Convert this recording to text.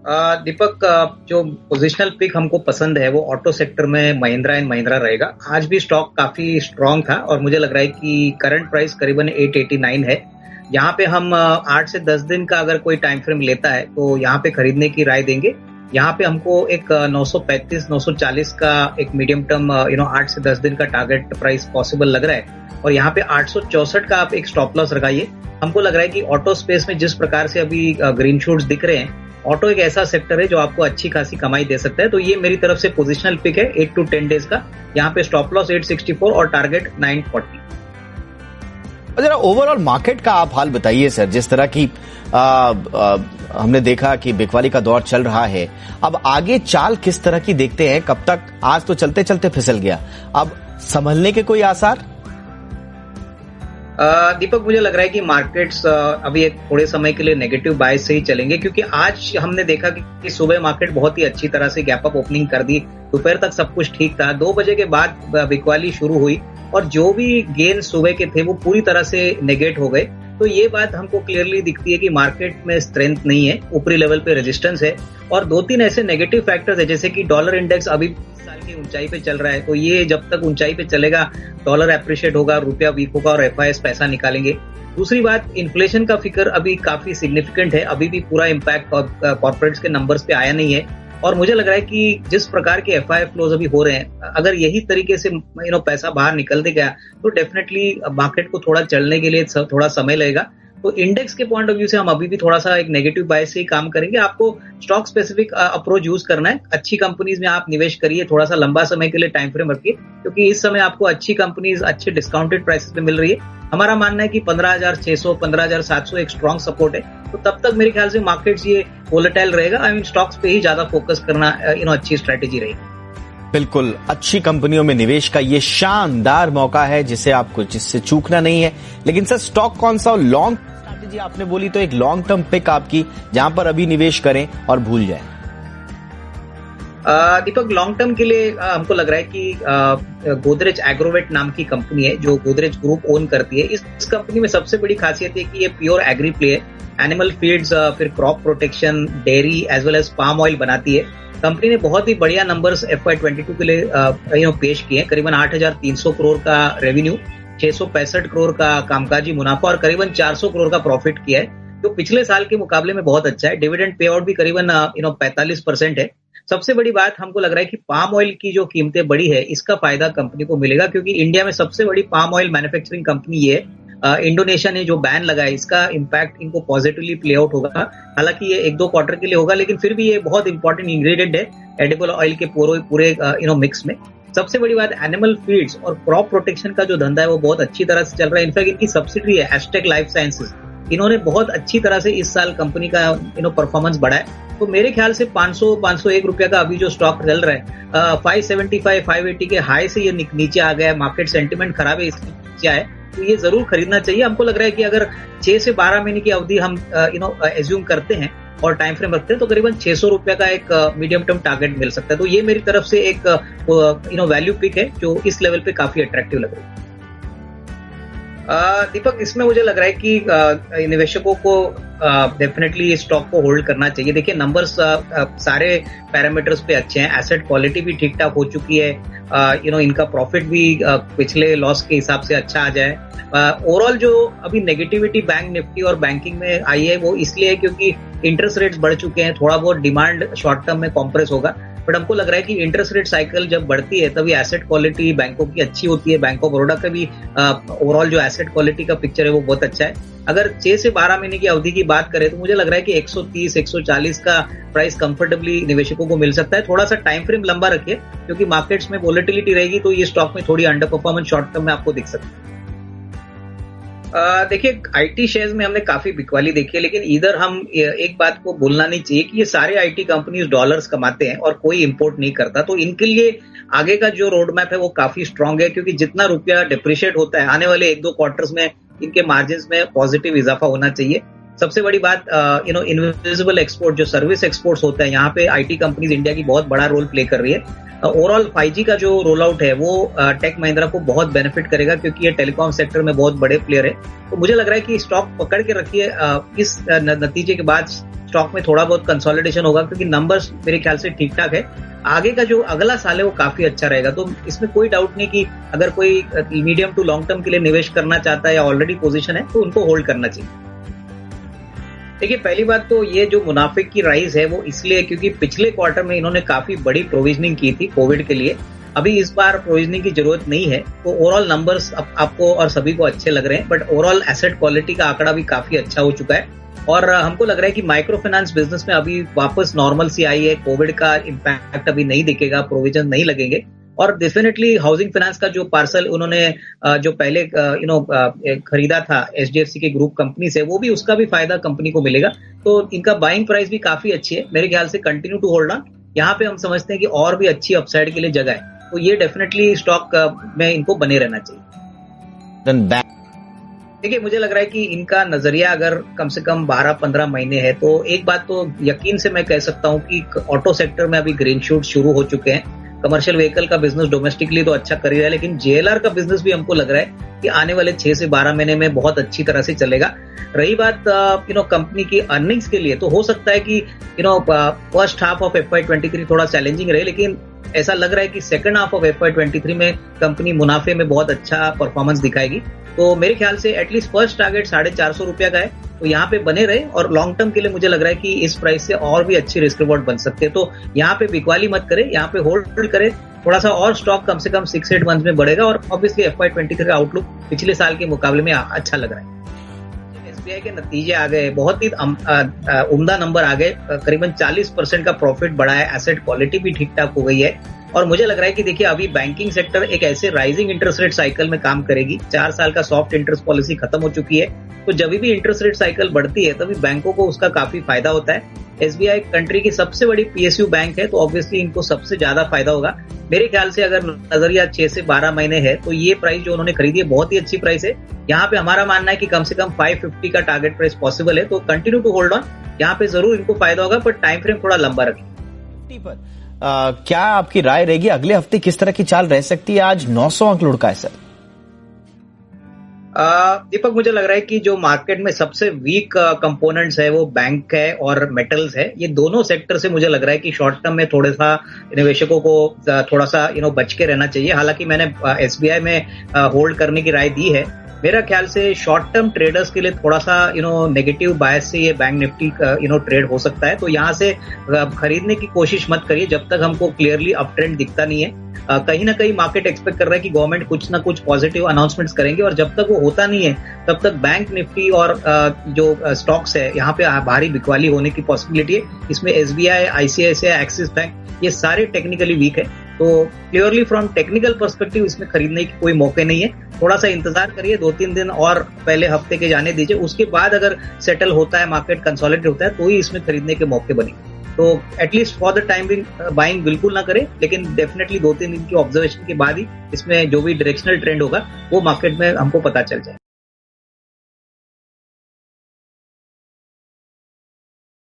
दीपक, जो positional pick हमको पसंद है वो ऑटो सेक्टर में महिंद्रा एंड महिंद्रा रहेगा। आज भी स्टॉक काफी स्ट्रांग था और मुझे लग रहा है कि करंट प्राइस करीबन 889 है। यहाँ पे हम 8 से 10 दिन का अगर कोई टाइम फ्रेम लेता है तो यहाँ पे खरीदने की राय देंगे। यहाँ पे हमको एक 935 940 का एक मीडियम टर्म 8 से 10 दिन का टारगेट प्राइस पॉसिबल लग रहा है और यहाँ पे 864 का आप एक स्टॉप लॉस लगाइए। हमको लग रहा है कि ऑटो स्पेस में जिस प्रकार से अभी ग्रीन शूट्स दिख रहे हैं, ऑटो एक ऐसा सेक्टर है जो आपको अच्छी खासी कमाई दे सकता है। तो ये मेरी तरफ से पोजिशनल पिक है 8 to 10 डेज का। यहाँ पे स्टॉप लॉस 864 और टारगेट 940। जरा ओवरऑल मार्केट का आप हाल बताइए सर। जिस तरह की हमने देखा कि बिकवाली का दौर चल रहा है, अब आगे चाल किस तरह की देखते हैं? कब तक, आज तो चलते चलते फिसल गया, अब संभलने के कोई आसार? दीपक, मुझे लग रहा है कि मार्केट्स अभी एक थोड़े समय के लिए नेगेटिव बायस से ही चलेंगे, क्योंकि आज हमने देखा कि सुबह मार्केट बहुत ही अच्छी तरह से गैप अप ओपनिंग कर दी। दोपहर तक सब कुछ ठीक था। 2 बजे के बाद बिकवाली शुरू हुई और जो भी गेन सुबह के थे वो पूरी तरह से नेगेट हो गए। तो ये बात हमको क्लियरली दिखती है कि मार्केट में स्ट्रेंथ नहीं है, ऊपरी लेवल पे रेजिस्टेंस है और 2-3 ऐसे नेगेटिव फैक्टर्स है, जैसे कि डॉलर इंडेक्स अभी साल की ऊंचाई पे चल रहा है। तो ये जब तक ऊंचाई पे चलेगा, डॉलर एप्रिशिएट होगा, रुपया वीक होगा और एफआईएस पैसा निकालेंगे। दूसरी बात, इन्फ्लेशन का फिकर अभी काफी सिग्निफिकेंट है। अभी भी पूरा इम्पैक्ट कॉर्पोरेट्स के नंबर्स पे आया नहीं है और मुझे लग रहा है कि जिस प्रकार के एफआई फ्लोज अभी हो रहे हैं, अगर यही तरीके से पैसा बाहर निकलते गया तो डेफिनेटली मार्केट को थोड़ा चलने के लिए थोड़ा समय लगेगा। तो इंडेक्स के पॉइंट ऑफ व्यू से हम अभी भी थोड़ा सा एक नेगेटिव बायस से ही काम करेंगे। आपको स्टॉक स्पेसिफिक अप्रोच यूज करना है। अच्छी कंपनीज में आप निवेश करिए, थोड़ा सा लंबा समय के लिए टाइम फ्रेम रखिए, क्योंकि इस समय आपको अच्छी कंपनीज अच्छे डिस्काउंटेड प्राइसेस पे मिल रही है। हमारा मानना है कि 15,600 15,700 एक स्ट्रॉन्ग सपोर्ट है। तो तब तक मेरे ख्याल से मार्केट्स ये वोलेटाइल रहेगा। स्टॉक्स पे ही ज्यादा फोकस करना अच्छी स्ट्रेटेजी रहेगी। बिल्कुल, अच्छी कंपनियों में निवेश का ये शानदार मौका है जिससे चूकना नहीं है। लेकिन सर, स्टॉक कौन सा? लॉन्ग स्ट्रैटेजी आपने बोली तो एक लॉन्ग टर्म पिक आपकी, जहां पर अभी निवेश करें और भूल जाएं। दीपक, लॉन्ग टर्म के लिए हमको लग रहा है कि गोदरेज एग्रोवेट नाम की कंपनी है जो गोदरेज ग्रुप ओन करती है। इस कंपनी में सबसे बड़ी खासियत है कि ये प्योर एग्री प्ले है। एनिमल फीड्स, फिर crop protection, dairy as well as palm oil बनाती है। कंपनी ने बहुत ही बढ़िया नंबर्स FY22 के लिए पेश किए हैं। करीबन 8,300 करोड़ का रेवेन्यू, 665 करोड़ का कामकाजी मुनाफा और करीबन 400 करोड़ का प्रॉफिट किया है, जो पिछले साल के मुकाबले में बहुत अच्छा है। डिविडेंड पे आउट भी करीबन 45% है। सबसे बड़ी बात हमको लग रहा है कि पाम ऑयल की जो कीमतें बढ़ी है, इसका फायदा कंपनी को मिलेगा, क्योंकि इंडिया में सबसे बड़ी पाम ऑयल मैन्युफैक्चरिंग कंपनी ये है। इंडोनेशिया ने जो बैन लगाया, इसका इम्पैक्ट इनको पॉजिटिवली प्ले आउट होगा। हालांकि ये 1-2 क्वार्टर के लिए होगा, लेकिन फिर भी ये बहुत इंपॉर्टेंट इंग्रेडिएंट है एडिबल ऑयल के पूरे मिक्स में। सबसे बड़ी बात, एनिमल फीड्स और क्रॉप प्रोटेक्शन का जो धंधा है वो बहुत अच्छी तरह से चल रहा है। इनफैक्ट इनकी सब्सिडी है एस्टेक लाइफ साइंसेज, इन्होंने बहुत अच्छी तरह से इस साल कंपनी का परफॉर्मेंस बढ़ाया। तो मेरे ख्याल से 500-501 रुपया का अभी जो स्टॉक चल रहा है, 575-580 के हाई से ये नीचे आ गया है। मार्केट सेंटिमेंट खराब है, इसलिए नीचे आया, तो ये जरूर खरीदना चाहिए। हमको लग रहा है कि अगर 6 से 12 महीने की अवधि हम एज्यूम करते हैं और टाइम फ्रेम रखते हैं तो करीबन 600 रुपया का एक मीडियम टर्म टारगेट मिल सकता है। तो ये मेरी तरफ से एक वैल्यू पिक है जो इस लेवल पे काफी अट्रैक्टिव लग रही है। दीपक, इसमें मुझे लग रहा है कि निवेशकों को डेफिनेटली स्टॉक को होल्ड करना चाहिए। देखिए, नंबर्स सारे पैरामीटर्स पे अच्छे हैं, एसेट क्वालिटी भी ठीक ठाक हो चुकी है, इनका प्रॉफिट भी पिछले लॉस के हिसाब से अच्छा आ जाए। ओवरऑल जो अभी नेगेटिविटी बैंक निफ्टी और बैंकिंग में आई है वो इसलिए है क्योंकि इंटरेस्ट रेट्स बढ़ चुके हैं, थोड़ा बहुत डिमांड शॉर्ट टर्म में कॉम्प्रेस होगा। बट हमको लग रहा है कि इंटरेस्ट रेट साइकिल जब बढ़ती है तभी एसेट क्वालिटी बैंकों की अच्छी होती है। बैंक ऑफ बड़ौदा का भी ओवरऑल जो एसेट क्वालिटी का पिक्चर है वो बहुत अच्छा है। अगर 6 से 12 महीने की अवधि की बात करें तो मुझे लग रहा है कि 130-140 का प्राइस कंफर्टेबली निवेशकों को मिल सकता है। थोड़ा सा टाइम फ्रेम लंबा रखिए, क्योंकि मार्केट्स में वोलेटिलिटी रहेगी तो ये स्टॉक में थोड़ी अंडर परफॉर्मेंस शॉर्ट टर्म में आपको दिख सकती है। देखिए, आईटी शेयर्स में हमने काफी बिकवाली देखी है, लेकिन इधर हम एक बात को भूलना नहीं चाहिए कि ये सारे आईटी कंपनीज डॉलर्स कमाते हैं और कोई इंपोर्ट नहीं करता। तो इनके लिए आगे का जो रोड मैप है वो काफी स्ट्रांग है, क्योंकि जितना रुपया डिप्रिशिएट होता है आने वाले 1-2 क्वार्टर्स में इनके मार्जिन में पॉजिटिव इजाफा होना चाहिए। सबसे बड़ी बात, इनविजिबल एक्सपोर्ट जो सर्विस एक्सपोर्ट्स होता है, यहाँ पे आईटी कंपनीज इंडिया की बहुत बड़ा रोल प्ले कर रही है। ओवरऑल 5G का जो रोल आउट है वो टेक महिंद्रा को बहुत बेनिफिट करेगा, क्योंकि ये टेलीकॉम सेक्टर में बहुत बड़े प्लेयर है। तो मुझे लग रहा है कि स्टॉक पकड़ के रखिए। इस नतीजे के बाद स्टॉक में थोड़ा बहुत कंसोलिडेशन होगा, क्योंकि नंबर्स मेरे ख्याल से ठीक ठाक है। आगे का जो अगला साल है वो काफी अच्छा रहेगा, तो इसमें कोई डाउट नहीं कि अगर कोई मीडियम टू लॉन्ग टर्म के लिए निवेश करना चाहता है या ऑलरेडी पोजीशन है तो उनको होल्ड करना चाहिए। देखिए, पहली बात तो ये जो मुनाफे की राइज है वो इसलिए क्योंकि पिछले क्वार्टर में इन्होंने काफी बड़ी प्रोविजनिंग की थी कोविड के लिए। अभी इस बार प्रोविजनिंग की जरूरत नहीं है, तो ओवरऑल नंबर्स आपको और सभी को अच्छे लग रहे हैं, बट ओवरऑल एसेट क्वालिटी का आंकड़ा भी काफी अच्छा हो चुका है। और हमको लग रहा है कि माइक्रो फाइनेंस बिजनेस में अभी वापस नॉर्मल सी आई है, कोविड का इम्पैक्ट अभी नहीं दिखेगा, प्रोविजन नहीं लगेंगे। और डेफिनेटली हाउसिंग फाइनेंस का जो पार्सल उन्होंने जो पहले खरीदा था एचडीएफसी के ग्रुप कंपनी से, वो भी उसका भी फायदा कंपनी को मिलेगा। तो इनका बाइंग प्राइस भी काफी अच्छी है, मेरे ख्याल से कंटिन्यू टू होल्ड ऑन। यहाँ पे हम समझते हैं कि और भी अच्छी अपसाइड के लिए जगह है, तो ये डेफिनेटली स्टॉक में इनको बने रहना चाहिए। देखिए, मुझे लग रहा है कि इनका नजरिया अगर कम से कम 12-15 महीने है, तो एक बात तो यकीन से मैं कह सकता हूं कि ऑटो सेक्टर में अभी ग्रीन शूट शुरू हो चुके हैं। कमर्शियल व्हीकल का बिजनेस डोमेस्टिकली तो अच्छा कर ही रहा है, लेकिन जेएलआर का बिजनेस भी हमको लग रहा है कि आने वाले 6 से 12 महीने में बहुत अच्छी तरह से चलेगा। रही बात कंपनी की अर्निंग्स के लिए, तो हो सकता है कि फर्स्ट हाफ ऑफ FY23 थोड़ा चैलेंजिंग रहे, लेकिन ऐसा लग रहा है कि सेकंड हाफ ऑफ FY23 में कंपनी मुनाफे में बहुत अच्छा परफॉर्मेंस दिखाएगी। तो मेरे ख्याल से एटलीस्ट फर्स्ट टारगेट 450 रुपया का है, तो यहाँ पे बने रहे। और लॉन्ग टर्म के लिए मुझे लग रहा है कि इस प्राइस से और भी अच्छी रिस्क रिवॉर्ड बन सकते हैं, तो यहाँ पे बिकवाली मत करें, यहाँ पे होल्ड करें। थोड़ा सा और स्टॉक कम से कम 6-8 मंथ में बढ़ेगा, और ऑब्वियसली FY23 का आउटलुक पिछले साल के मुकाबले में अच्छा लग रहा है। एसबीआई के नतीजे आ गए, बहुत ही उम्दा नंबर आ गए, करीबन 40% का प्रॉफिट बढ़ा है, एसेट क्वालिटी भी ठीक ठाक हो गई है। और मुझे लग रहा है कि देखिए, अभी बैंकिंग सेक्टर एक ऐसे राइजिंग इंटरेस्ट रेट साइकिल में काम करेगी। 4 साल का सॉफ्ट इंटरेस्ट पॉलिसी खत्म हो चुकी है, तो जब भी इंटरेस्ट रेट साइकिल बढ़ती है तभी बैंकों को उसका काफी फायदा होता है। एसबीआई कंट्री की सबसे बड़ी पीएसयू बैंक है, तो ऑब्वियसली इनको सबसे ज्यादा फायदा होगा। मेरे ख्याल से अगर नजरिया 6 से 12 महीने है, तो ये प्राइस जो उन्होंने खरीदी है बहुत ही अच्छी प्राइस है। यहाँ पे हमारा मानना है कि कम से कम 550 का टारगेट प्राइस पॉसिबल है, तो कंटिन्यू टू होल्ड ऑन। यहाँ पे जरूर इनको फायदा होगा, पर टाइम फ्रेम थोड़ा लंबा रखें। क्या आपकी राय रहेगी अगले हफ्ते किस तरह की चाल रह सकती है? आज 900 अंक लुढ़का है सर। दीपक, मुझे लग रहा है कि जो मार्केट में सबसे वीक कंपोनेंट्स है वो बैंक है और मेटल्स है। ये दोनों सेक्टर से मुझे लग रहा है कि शॉर्ट टर्म में थोड़ा सा निवेशकों को थोड़ा सा बच के रहना चाहिए। हालांकि मैंने एसबीआई में होल्ड करने की राय दी है। मेरा ख्याल से शॉर्ट टर्म ट्रेडर्स के लिए थोड़ा सा नेगेटिव बायस से ये बैंक निफ्टी ट्रेड हो सकता है, तो यहाँ से खरीदने की कोशिश मत करिए जब तक हमको क्लियरली अप ट्रेंड दिखता नहीं है। कहीं ना कहीं मार्केट एक्सपेक्ट कर रहा है कि गवर्नमेंट कुछ ना कुछ पॉजिटिव अनाउंसमेंट्स करेंगे, और जब तक वो होता नहीं है तब तक बैंक निफ्टी और जो स्टॉक्स है यहाँ पे भारी बिकवाली होने की पॉसिबिलिटी है। इसमें एसबीआई, आईसीआईसीआई, एक्सिस बैंक, ये सारे टेक्निकली वीक है, तो क्लियरली फ्रॉम टेक्निकल पर्सपेक्टिव इसमें खरीदने की कोई मौके नहीं है। थोड़ा सा इंतजार करिए, 2-3 दिन और पहले हफ्ते के जाने दीजिए, उसके बाद अगर सेटल होता है, मार्केट कंसोलिडेट होता है, तो ही इसमें खरीदने के मौके बनेंगे। तो at least for the time buying बिल्कुल ना करें, लेकिन डेफिनेटली 2-3 दिन की ऑब्जर्वेशन के बाद ही इसमें जो भी डायरेक्शनल ट्रेंड होगा वो मार्केट में हमको पता चल जाए।